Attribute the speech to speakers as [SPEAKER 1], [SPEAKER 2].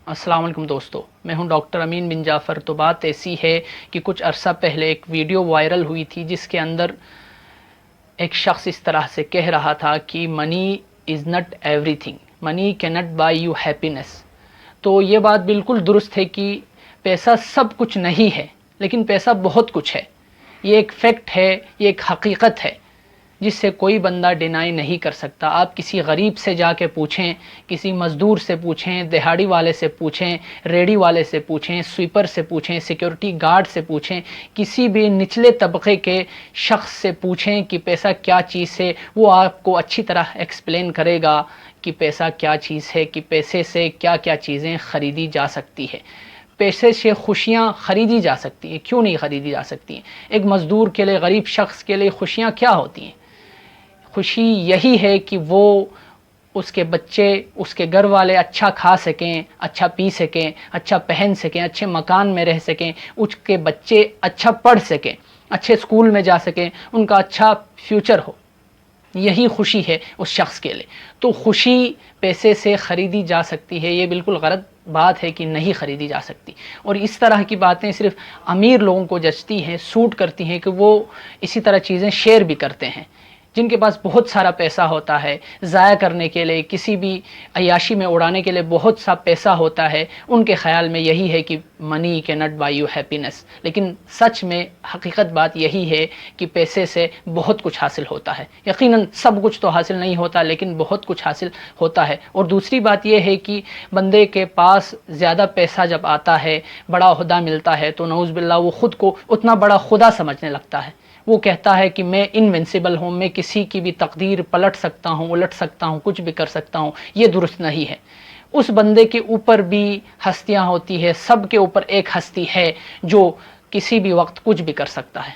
[SPEAKER 1] السلام علیکم دوستو، میں ہوں ڈاکٹر امین بن جعفر۔ تو بات ایسی ہے کہ کچھ عرصہ پہلے ایک ویڈیو وائرل ہوئی تھی جس کے اندر ایک شخص اس طرح سے کہہ رہا تھا کہ money is not everything, money can't buy you happiness. تو یہ بات بالکل درست ہے کہ پیسہ سب کچھ نہیں ہے، لیکن پیسہ بہت کچھ ہے۔ یہ ایک فیکٹ ہے، یہ ایک حقیقت ہے جس سے کوئی بندہ ڈینائی نہیں کر سکتا۔ آپ کسی غریب سے جا کے پوچھیں، کسی مزدور سے پوچھیں، دہاڑی والے سے پوچھیں، ریڑی والے سے پوچھیں، سویپر سے پوچھیں، سیکیورٹی گارڈ سے پوچھیں، کسی بھی نچلے طبقے کے شخص سے پوچھیں کہ پیسہ کیا چیز ہے، وہ آپ کو اچھی طرح ایکسپلین کرے گا کہ پیسہ کیا چیز ہے، کہ پیسے سے کیا کیا چیزیں خریدی جا سکتی ہے۔ پیسے سے خوشیاں خریدی جا سکتی ہیں، کیوں نہیں خریدی جا سکتی ہیں؟ ایک مزدور کے لیے، غریب شخص کے لیے خوشیاں کیا ہوتی ہیں؟ خوشی یہی ہے کہ وہ، اس کے بچے، اس کے گھر والے اچھا کھا سکیں، اچھا پی سکیں، اچھا پہن سکیں، اچھے مکان میں رہ سکیں، اس کے بچے اچھا پڑھ سکیں، اچھے اسکول میں جا سکیں، ان کا اچھا فیوچر ہو۔ یہی خوشی ہے اس شخص کے لیے۔ تو خوشی پیسے سے خریدی جا سکتی ہے، یہ بالکل غلط بات ہے کہ نہیں خریدی جا سکتی۔ اور اس طرح کی باتیں صرف امیر لوگوں کو جچتی ہیں، سوٹ کرتی ہیں کہ وہ اسی طرح چیزیں شیئر بھی کرتے ہیں۔ جن کے پاس بہت سارا پیسہ ہوتا ہے، ضائع کرنے کے لیے، کسی بھی عیاشی میں اڑانے کے لیے بہت سا پیسہ ہوتا ہے، ان کے خیال میں یہی ہے کہ منی کینٹ بائی یو ہیپینس۔ لیکن سچ میں حقیقت بات یہی ہے کہ پیسے سے بہت کچھ حاصل ہوتا ہے۔ یقیناً سب کچھ تو حاصل نہیں ہوتا، لیکن بہت کچھ حاصل ہوتا ہے۔ اور دوسری بات یہ ہے کہ بندے کے پاس زیادہ پیسہ جب آتا ہے، بڑا عہدہ ملتا ہے، تو نعوذ باللہ وہ خود کو اتنا بڑا خدا سمجھنے لگتا ہے۔ وہ کہتا ہے کہ میں انوینسیبل ہوں، میں کسی کی بھی تقدیر پلٹ سکتا ہوں، الٹ سکتا ہوں، کچھ بھی کر سکتا ہوں۔ یہ درست نہیں ہے۔ اس بندے کے اوپر بھی ہستیاں ہوتی ہے، سب کے اوپر ایک ہستی ہے جو کسی بھی وقت کچھ بھی کر سکتا ہے۔